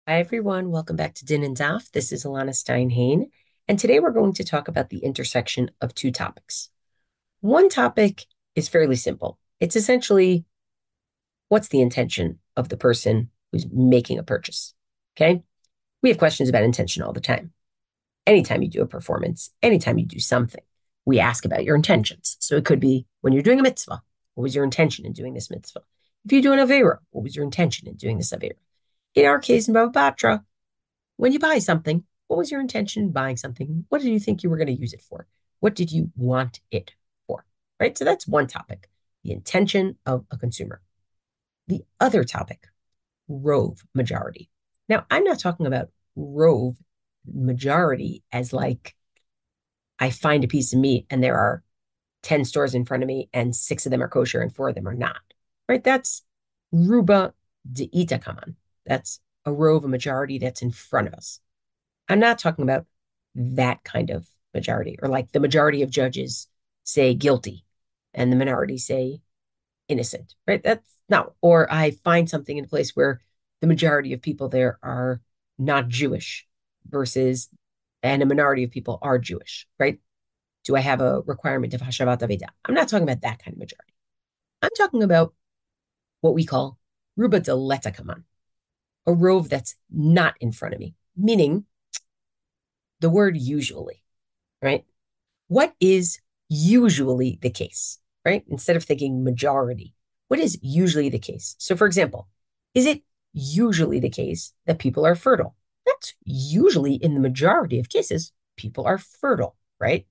Hi, everyone. Welcome back to dinanddaf. This is Elana Stein Hain, and today we're going to talk about the intersection of two topics. One topic is fairly simple. It's essentially what's the intention of the person who's making a purchase? Okay. We have questions about intention all the time. Anytime you do a performance, anytime you do something, we ask about your intentions. So it could be when you're doing a mitzvah, what was your intention in doing this mitzvah? If you do an avera, what was your intention in doing this avera? In our case, in Bava Batra, when you buy something, what was your intention in buying something? What did you think you were going to use it for? What did you want it for? Right? So that's one topic, the intention of a consumer. The other topic, rove majority. Now, I'm not talking about rove majority as like I find a piece of meat and there are 10 stores in front of me and six of them are kosher and four of them are not. Right? That's ruba de itakaman. That's a rove, a majority that's in front of us. I'm not talking about that kind of majority, or like the majority of judges say guilty and the minority say innocent, right? That's not, or I find something in a place where the majority of people there are not Jewish versus, and a minority of people are Jewish, right? Do I have a requirement of Hashavat Aveda? I'm not talking about that kind of majority. I'm talking about what we call Ruba de Letakaman, a rove that's not in front of me, meaning the word usually, right? What is usually the case, right? Instead of thinking majority, what is usually the case? So, for example, is it usually the case that people are fertile? That's usually in the majority of cases, people are fertile, right?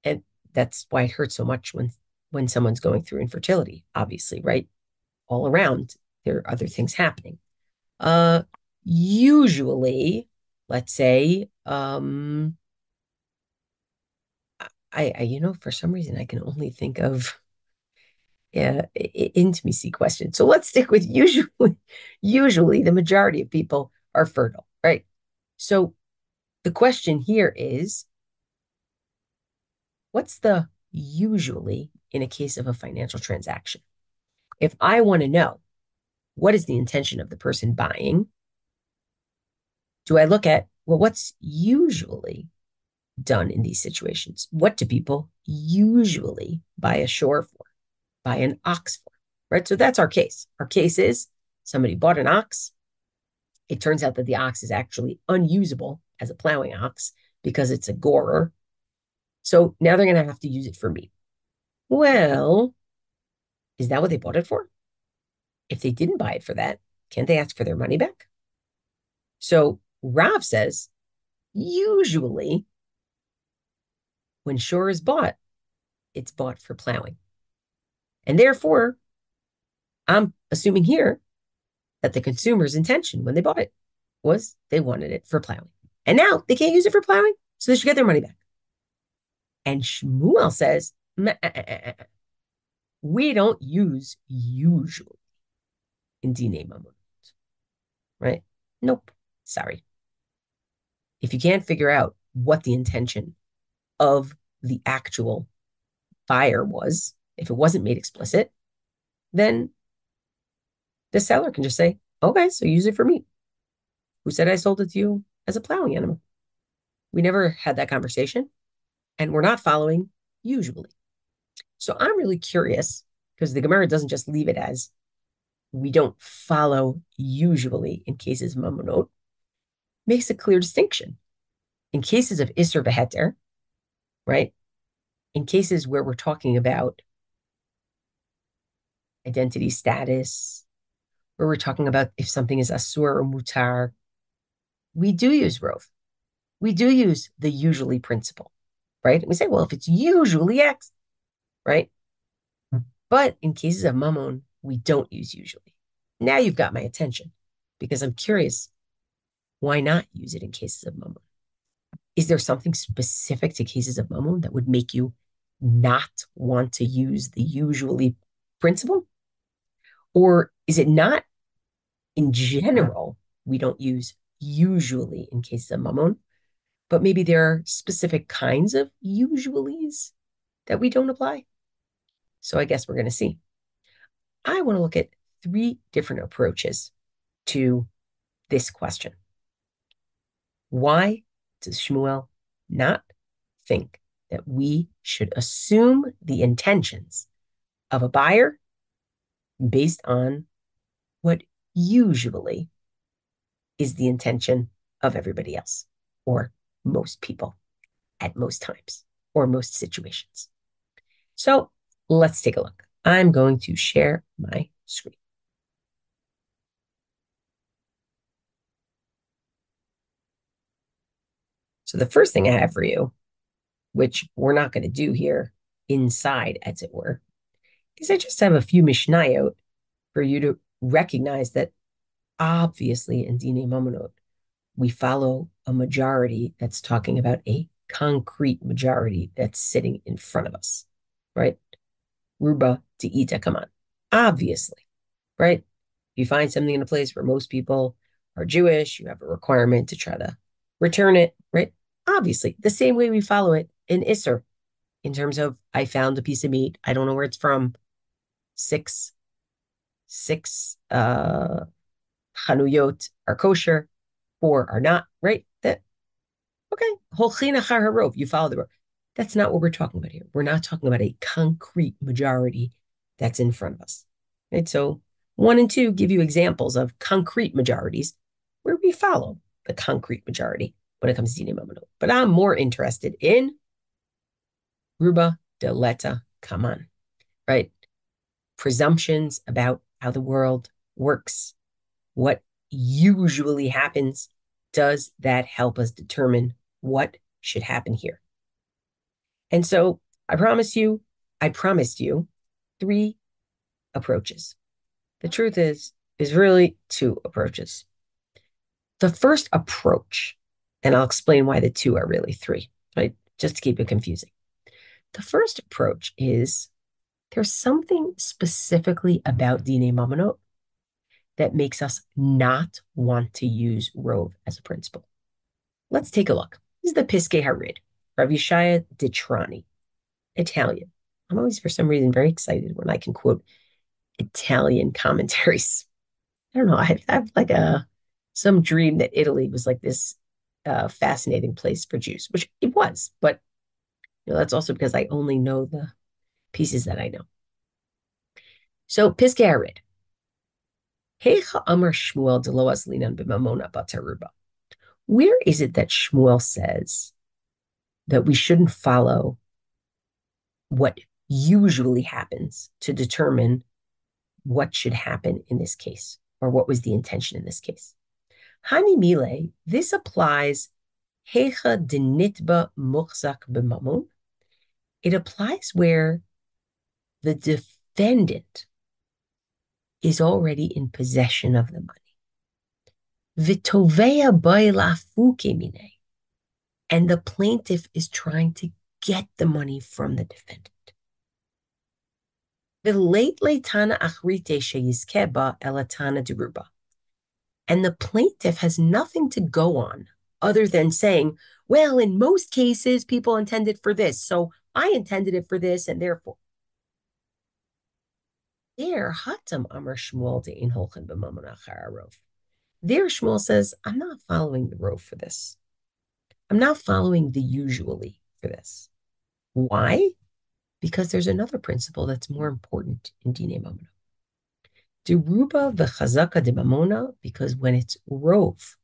And that's why it hurts so much when someone's going through infertility, obviously, right? All around, there are other things happening. Uh, Usually, let's say, for some reason, I can only think of intimacy questions. So let's stick with usually. Usually, the majority of people are fertile, right? So the question here is, what's the usually in a case of a financial transaction? If I want to know what is the intention of the person buying, do I look at, well, what's usually done in these situations? What do people usually buy a shiur for, buy an ox for? Right. So that's our case. Our case is somebody bought an ox. It turns out that the ox is actually unusable as a plowing ox because it's a gorer. So now they're going to have to use it for meat. Well, is that what they bought it for? If they didn't buy it for that, can't they ask for their money back? So Rav says, usually when shiur is bought, it's bought for plowing. And therefore, I'm assuming here that the consumer's intention when they bought it was they wanted it for plowing. And now they can't use it for plowing, so they should get their money back. And Shmuel says, we don't use usually in dinei mamon, right? Nope. Sorry. If you can't figure out what the intention of the actual buyer was, if it wasn't made explicit, then the seller can just say, okay, so use it for me. Who said I sold it to you as a plowing animal? We never had that conversation, and we're not following usually. So I'm really curious because the Gemara doesn't just leave it as we don't follow usually in cases of mamonot, makes a clear distinction. In cases of Isser Beheter, right? In cases where we're talking about identity status, where we're talking about if something is asur or mutar, we do use rove. We do use the usually principle, right? And we say, well, if it's usually X, right? But in cases of mammon, we don't use usually. Now you've got my attention because I'm curious, why not use it in cases of mammon? Is there something specific to cases of mammon that would make you not want to use the usually principle? Or is it not in general, we don't use usually in cases of mammon, but maybe there are specific kinds of usuallys that we don't apply? So I guess we're going to see. I want to look at three different approaches to this question. Why does Shmuel not think that we should assume the intentions of a buyer based on what usually is the intention of everybody else or most people at most times or most situations? So let's take a look. I'm going to share my screen. So the first thing I have for you, which we're not going to do here inside, as it were, is I just have a few mishnayot for you to recognize that obviously in Dine Mamonot, we follow a majority that's talking about a concrete majority that's sitting in front of us, right? Ruba Te'ita, come on. Obviously, right? If you find something in a place where most people are Jewish, you have a requirement to try to return it, right? Obviously, the same way we follow it in Isser, in terms of I found a piece of meat, I don't know where it's from, six chanuyot are kosher, 4 are not, right? That okay, holchina char harov, you follow the road. That's not what we're talking about here. We're not talking about a concrete majority that's in front of us, right? So 1 and 2 give you examples of concrete majorities where we follow the concrete majority when it comes to dinei mamonot. But I'm more interested in ruba deleta kaman, right? Presumptions about how the world works, what usually happens. Does that help us determine what should happen here? And so I promised you 3 approaches. The truth is really 2 approaches. The first approach, and I'll explain why the 2 are really 3, right? Just to keep it confusing. The first approach is there's something specifically about Dinei Mamonot that makes us not want to use Rove as a principle. Let's take a look. This is the Piskei Harid, Rav Yishaya Ditrani, Italian. I'm always, for some reason, very excited when I can quote Italian commentaries. I don't know. I have like some dream that Italy was like this fascinating place for Jews, which it was. But that's also because I only know the pieces that I know. So Piskei Harid. Heicha Amar Shmuel Delo Aslinan B'Mamona Bataruba. Where is it that Shmuel says that we shouldn't follow what usually happens to determine what should happen in this case, or what was the intention in this case? Hani Mile, this applies Hecha Dinitba Muchzak B'Mamon. It applies where the defendant is already in possession of the money. Vitovea Bailafuke Mine. And the plaintiff is trying to get the money from the defendant. And the plaintiff has nothing to go on other than saying, well, in most cases, people intended for this, so I intended it for this, and therefore. There, Hatam Amar Shmuel de'in holchen b'mamon achar harov. There, Shmuel says, I'm not following the rove for this. I'm not following the usually for this. Why? Because there's another principle that's more important in Dinei Mamonot. Deruba v'chazaka de mamona, because when it's rove,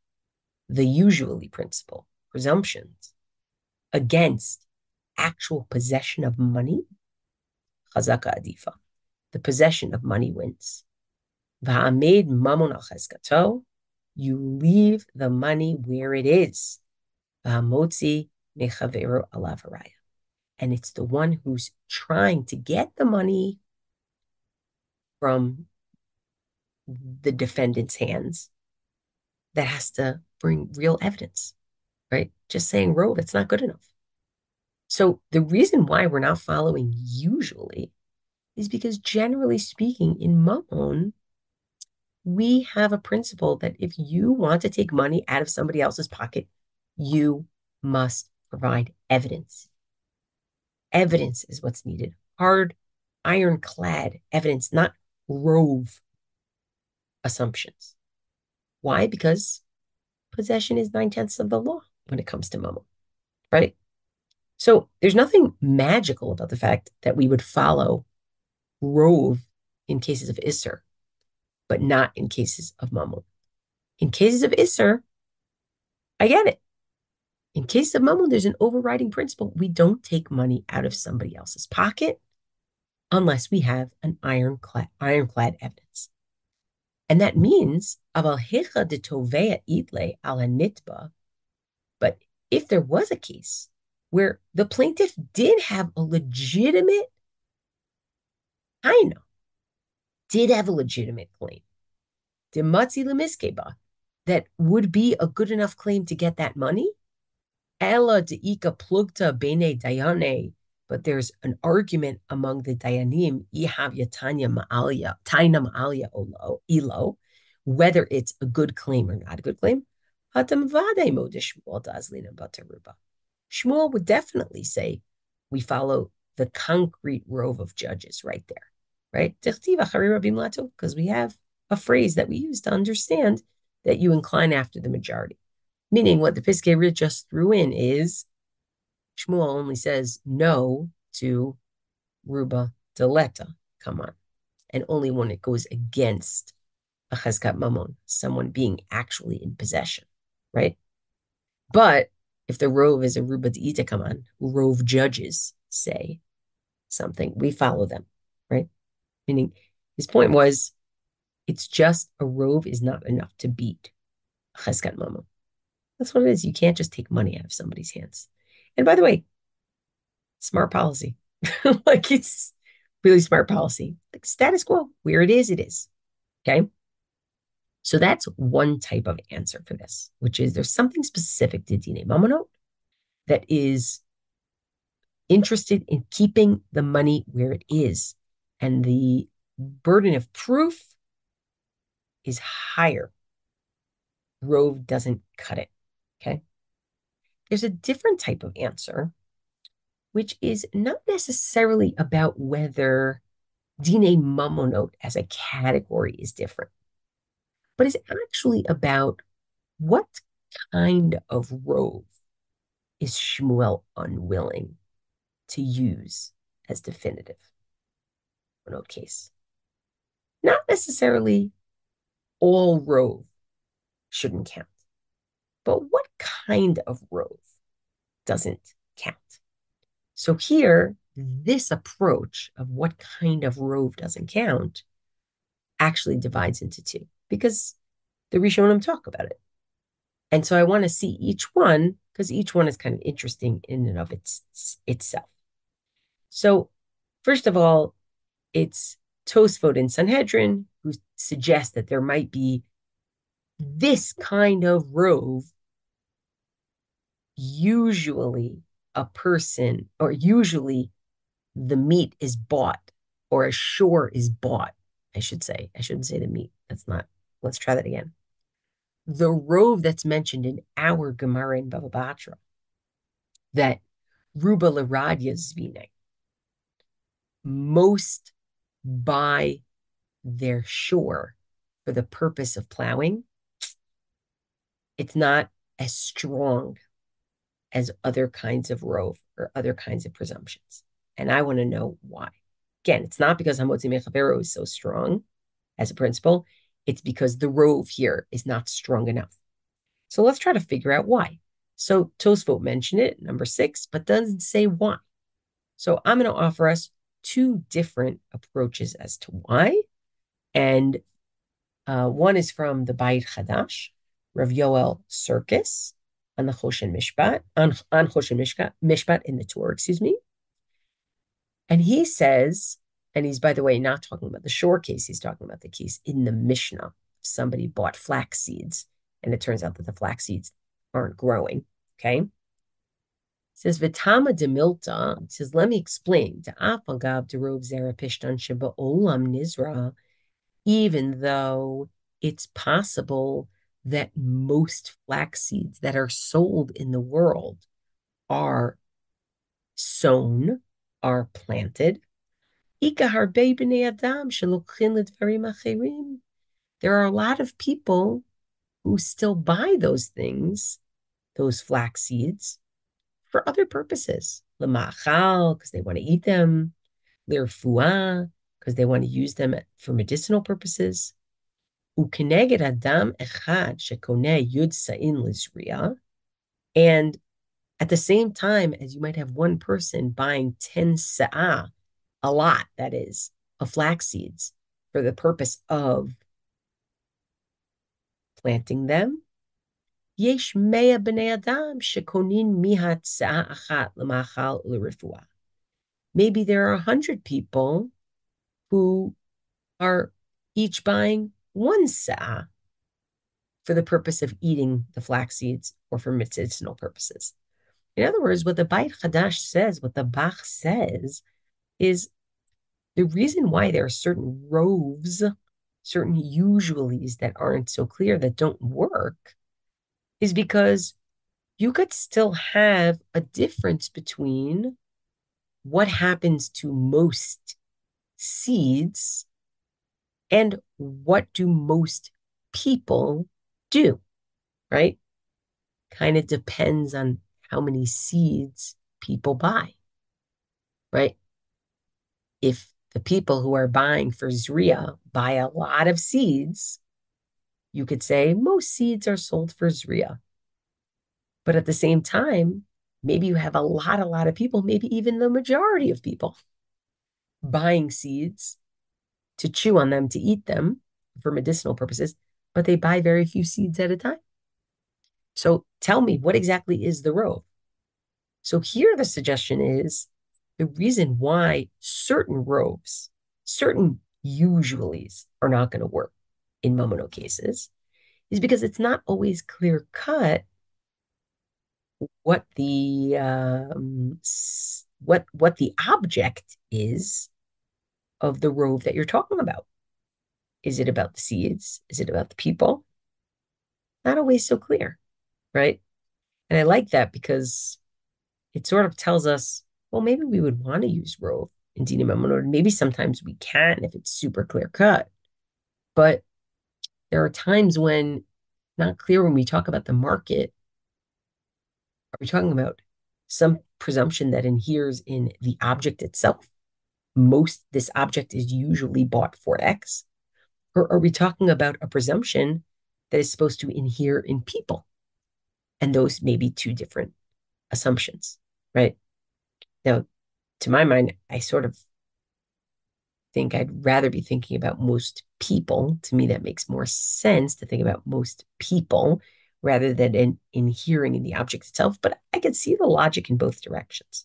the usually principle, presumptions, against actual possession of money, chazaka adifa, the possession of money wins. V'hamed mamon al chazkato, you leave the money where it is. V'hamotzi mechavero alav haraya. And it's the one who's trying to get the money from the defendant's hands that has to bring real evidence, right? Just saying rove, it's not good enough. So the reason why we're not following usually is because generally speaking, in Mammon, we have a principle that if you want to take money out of somebody else's pocket, you must provide evidence. Evidence is what's needed. Hard, ironclad evidence, not rove assumptions. Why? Because possession is 9/10 of the law when it comes to mamon, right? So there's nothing magical about the fact that we would follow rove in cases of isser, but not in cases of mamon. In cases of isser, I get it. In cases of mamon, there's an overriding principle. We don't take money out of somebody else's pocket unless we have an ironclad evidence. And that means, aval hecha de tovea idle ala nitba. But if there was a case where the plaintiff did have a legitimate, I know, did have a legitimate claim, dematzi lemiskeba, that would be a good enough claim to get that money, ella deika plugta bene dayane, but there's an argument among the dayanim, ihav yatanya ma'alia, taina ma'alia ilo, whether it's a good claim or not a good claim. Shmuel would definitely say we follow the concrete rove of judges right there, right? Because we have a phrase that we use to understand that you incline after the majority. Meaning what the Piskei Rit just threw in is Shmuel only says no to Ruba Deleta. Come on. And only when it goes against a Cheskat Mamon, someone being actually in possession, right? But if the rove is a Ruba Deita, come on, rove judges say something, we follow them, right? Meaning his point was it's just a rove is not enough to beat Cheskat Mamon. That's what it is. You can't just take money out of somebody's hands. And by the way, smart policy. Like it's really smart policy. Like status quo, where it is, it is. Okay. So that's one type of answer for this, which is there's something specific to Dine Mamonot that is interested in keeping the money where it is. And the burden of proof is higher. Rove doesn't cut it. Okay. There's a different type of answer, which is not necessarily about whether Dine Mamonot as a category is different, but is actually about what kind of rove is Shmuel unwilling to use as definitive in a case. Not necessarily all rove shouldn't count, but what kind of rove doesn't count? So here, this approach of what kind of rove doesn't count actually divides into two because the Rishonim talk about it. And so I want to see each one because each one is kind of interesting in and of itself. So first of all, it's Tosfot in Sanhedrin who suggests that there might be this kind of rove. Usually a person, or usually the meat is bought, or a shiur is bought, I should say. I shouldn't say the meat. That's not, let's try that again. The rove that's mentioned in our Gemara in Bava Batra, that Ruba Laradia Zvine, most buy their shiur for the purpose of plowing, it's not as strong as other kinds of rove or other kinds of presumptions. And I want to know why. Again, it's not because Hamotzi Mechavero is so strong as a principle. It's because the rove here is not strong enough. So let's try to figure out why. So Tosfot mentioned it, number 6, but doesn't say why. So I'm going to offer us 2 different approaches as to why. And one is from the Bayit Chadash, Rav Yoel Circus, on the Choshen Mishpat, on Choshen Mishpat in the Torah, excuse me. And he says, and he's, by the way, not talking about the shiur case, he's talking about the case in the Mishnah. Somebody bought flax seeds, and it turns out that the flax seeds aren't growing, okay? It says, Vitama de Milta, says, let me explain, to Afagab de Rov Zarapishtan Sheba Olam Nizra, even though it's possible that most flax seeds that are sold in the world are sown, are planted. There are a lot of people who still buy those things, those flax seeds, for other purposes. L'ma'achal, because they want to eat them. L'irfuah, because they want to use them for medicinal purposes. U'keneged adam echad shekoneh yud sa'in lizriya. And at the same time as you might have one person buying 10 sa'ah, a lot, that is, of flax seeds for the purpose of planting them. Yesh mea b'nei adam shekonin mihat sa'ah achat l'machal u'l'refuah. Maybe there are 100 people who are each buying one sa'ah for the purpose of eating the flax seeds or for medicinal purposes. In other words, what the Beit Chadash says, what the Bach says, is the reason why there are certain roves, certain usualities that aren't so clear, that don't work, is because you could still have a difference between what happens to most seeds and what do most people do, right? Kind of depends on how many seeds people buy, right? If the people who are buying for Zriya buy a lot of seeds, you could say most seeds are sold for Zriya. But at the same time, maybe you have a lot of people, maybe even the majority of people buying seeds to chew on them, to eat them for medicinal purposes, but they buy very few seeds at a time. So tell me, what exactly is the rove? So here the suggestion is the reason why certain roves, certain usualies are not going to work in Momono cases is because it's not always clear cut what the what the object is of the rove that you're talking about. Is it about the seeds? Is it about the people? Not always so clear, right? And I like that because it sort of tells us, well, maybe we would want to use rove in Dina Mamonot. Maybe sometimes we can if it's super clear cut. But there are times when not clear when we talk about the market. Are we talking about some presumption that inheres in the object itself? This object is usually bought for X. Or are we talking about a presumption that is supposed to inhere in people? And those may be two different assumptions, right? Now, to my mind, I sort of think I'd rather be thinking about most people. To me, that makes more sense to think about most people rather than inhering in the object itself. But I could see the logic in both directions.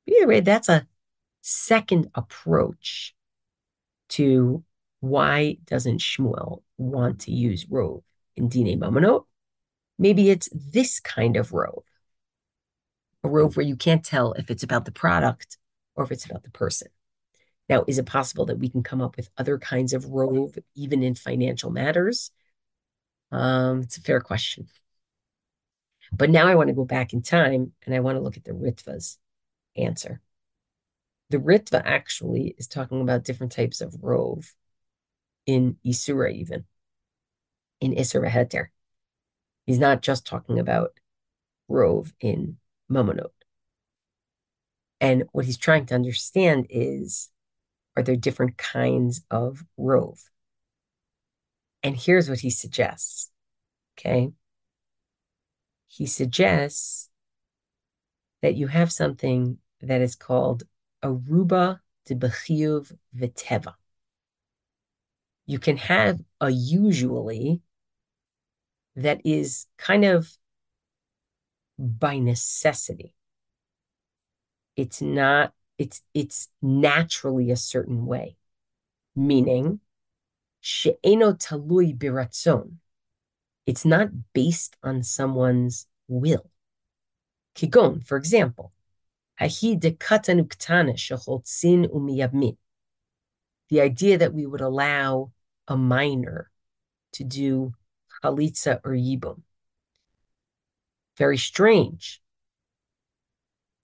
Either way, that's a second approach to why doesn't Shmuel want to use rove in Dine Mamonot? Maybe it's this kind of rove, a rove where you can't tell if it's about the product or if it's about the person. Now, is it possible that we can come up with other kinds of rove, even in financial matters? It's a fair question. But now I want to go back in time and I want to look at the Ritva's answer. The Ritva actually is talking about different types of rove in Isura, even in Isura Heter. He's not just talking about rove in Momonot. And what he's trying to understand is, are there different kinds of rove? And here's what he suggests, okay? He suggests that you have something that is called aruba de bechiyuv v'teva. You can have a usually that is kind of by necessity. It's not, it's naturally a certain way, meaning she'eno talui biratzon. It's not based on someone's will. Kigon, for example, hahi de katanu ktana shechotzin umiyabmin. The idea that we would allow a minor to do chalitza or yibum. Very strange.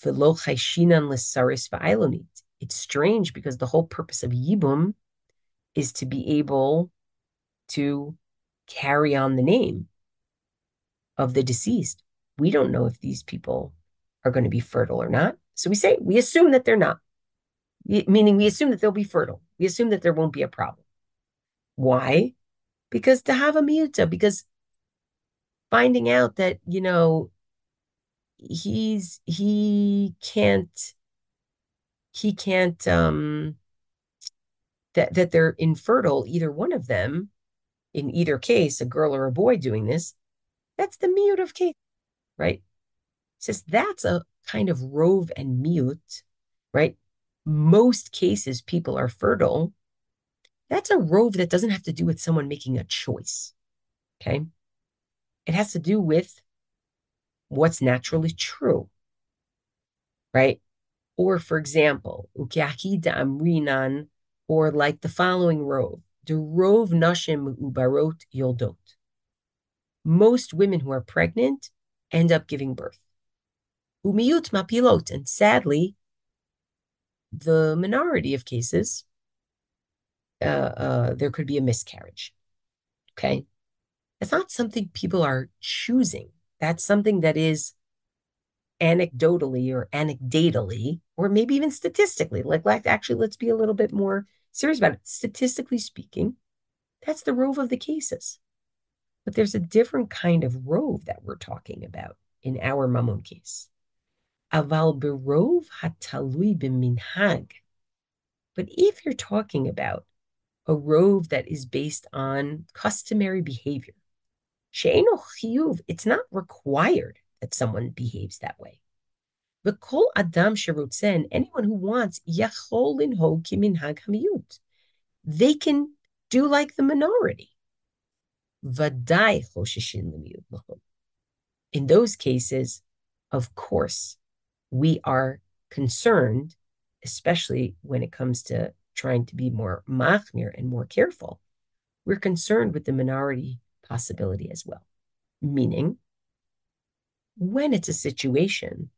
V'lo chayshinan l'saris v'ailonit. It's strange because the whole purpose of yibum is to be able to carry on the name, of the deceased. We don't know if these people are going to be fertile or not. So we assume that they're not, meaning we assume that they'll be fertile. We assume that there won't be a problem. Why? Because to have a miuta, because finding out that, he can't that they're infertile, either one of them, in either case, a girl or a boy doing this, that's the mute of case, right? Says that's a kind of rove and mute, right? Most cases people are fertile. That's a rove that doesn't have to do with someone making a choice. Okay. It has to do with what's naturally true, right? Or for example, ukiakida amrinan, or like the following rove, the rove nashim ubarot yoldot. Most women who are pregnant end up giving birth. Umiyut mapilot, and sadly, the minority of cases, there could be a miscarriage. Okay. It's not something people are choosing. That's something that is anecdotally or anecdotally, or maybe even statistically, actually, let's be a little bit more serious about it. Statistically speaking, that's the rove of the cases. But there's a different kind of rove that we're talking about in our mamon case. Aval berov hatalui b'minhag. But if you're talking about a rove that is based on customary behavior, she'eno chiyuv, it's not required that someone behaves that way. V'kol adam sherotzen, anyone who wants, yachol linhog kiminhag hamiyut. They can do like the minority. Vadai choshishin lemiyut l'chol. In those cases, of course, we are concerned, especially when it comes to trying to be more machmir and more careful. We're concerned with the minority possibility as well. Meaning, when it's a situation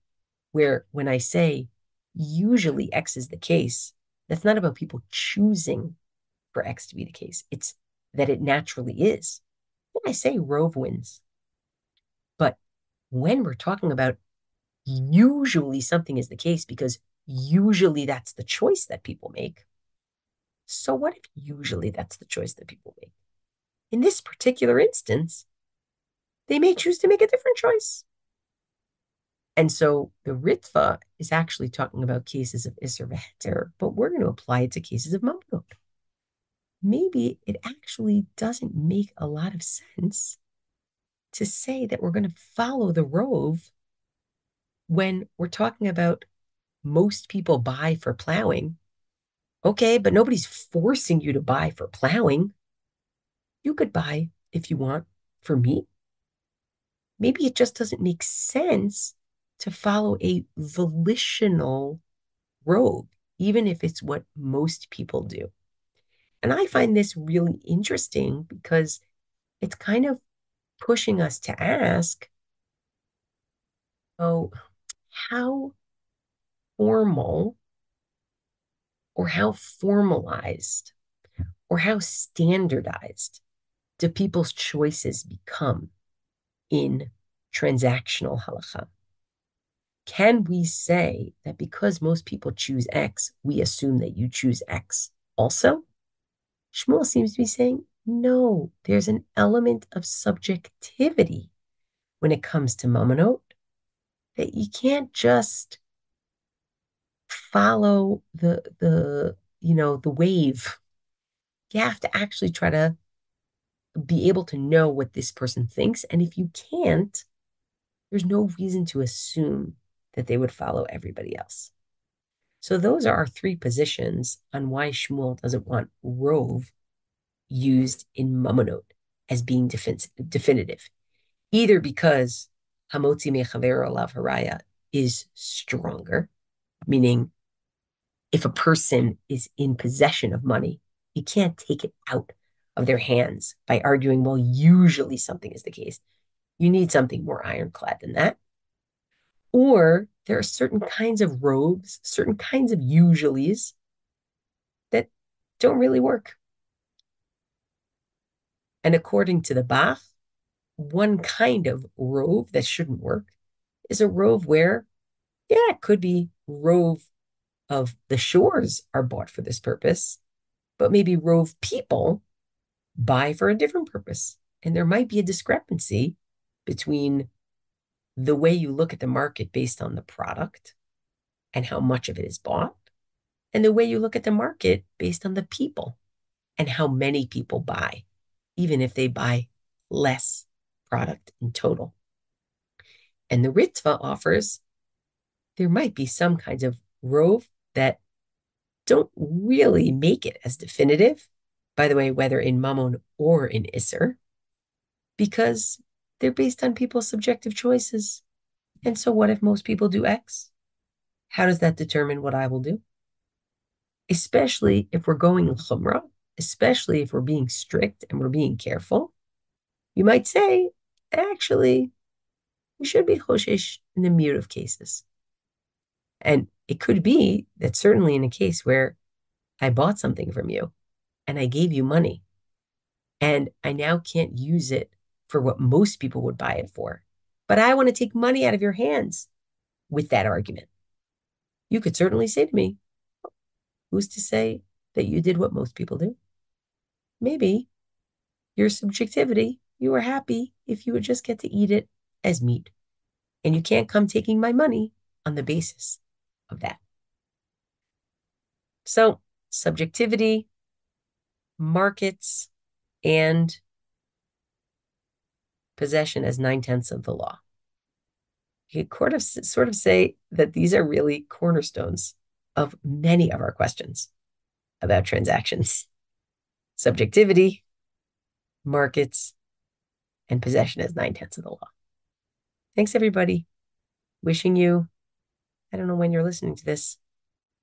where when I say usually X is the case, that's not about people choosing for X to be the case. It's that it naturally is. When I say Rove wins, but when we're talking about usually something is the case because usually that's the choice that people make. So what if usually that's the choice that people make? In this particular instance, they may choose to make a different choice. And so the Ritva is actually talking about cases of Isser v'Heter, but we're going to apply it to cases of Mamnut. Maybe it actually doesn't make a lot of sense to say that we're going to follow the Rove when we're talking about most people buy for plowing. Okay, but nobody's forcing you to buy for plowing. You could buy if you want for meat. Maybe it just doesn't make sense to follow a volitional road, even if it's what most people do. And I find this really interesting because it's kind of pushing us to ask, oh, how formal or how formalized or how standardized do people's choices become in transactional halakha? Can we say that because most people choose X, we assume that you choose X also? Shmuel seems to be saying, no, there's an element of subjectivity when it comes to mamonot, that you can't just follow the wave. You have to actually try to be able to know what this person thinks. And if you can't, there's no reason to assume that they would follow everybody else. So those are our three positions on why Shmuel doesn't want rove used in mamonot as being definitive. Either because hamotzi mechavero alav haraya is stronger, meaning if a person is in possession of money, you can't take it out of their hands by arguing, well, usually something is the case. You need something more ironclad than that. Or there are certain kinds of robes, certain kinds of usuallys that don't really work. And according to the Bach, one kind of rove that shouldn't work is a rove where, yeah, it could be rove of the shores are bought for this purpose, but maybe rove people buy for a different purpose. And there might be a discrepancy between the way you look at the market based on the product and how much of it is bought, and the way you look at the market based on the people and how many people buy, even if they buy less product in total. And the Ritva offers there might be some kinds of rove that don't really make it as definitive, by the way, whether in Mammon or in Isser, because they're based on people's subjective choices. And so, what if most people do X? How does that determine what I will do? Especially if we're going chumrah, especially if we're being strict and we're being careful, you might say, actually, we should be choshesh in the mute of cases. And it could be that certainly in a case where I bought something from you and I gave you money and I now can't use it for what most people would buy it for, but I want to take money out of your hands with that argument. You could certainly say to me, who's to say that you did what most people do? Maybe your subjectivity, you were happy if you would just get to eat it as meat. And you can't come taking my money on the basis of that. So, subjectivity, markets, and possession as 9/10 of the law. You could sort of say that these are really cornerstones of many of our questions about transactions. Subjectivity, markets, and possession as 9/10 of the law. Thanks, everybody. Wishing you, I don't know when you're listening to this,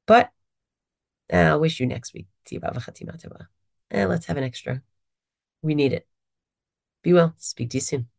but I'll wish you next week. Let's have an extra. We need it. Be well. Speak to you soon.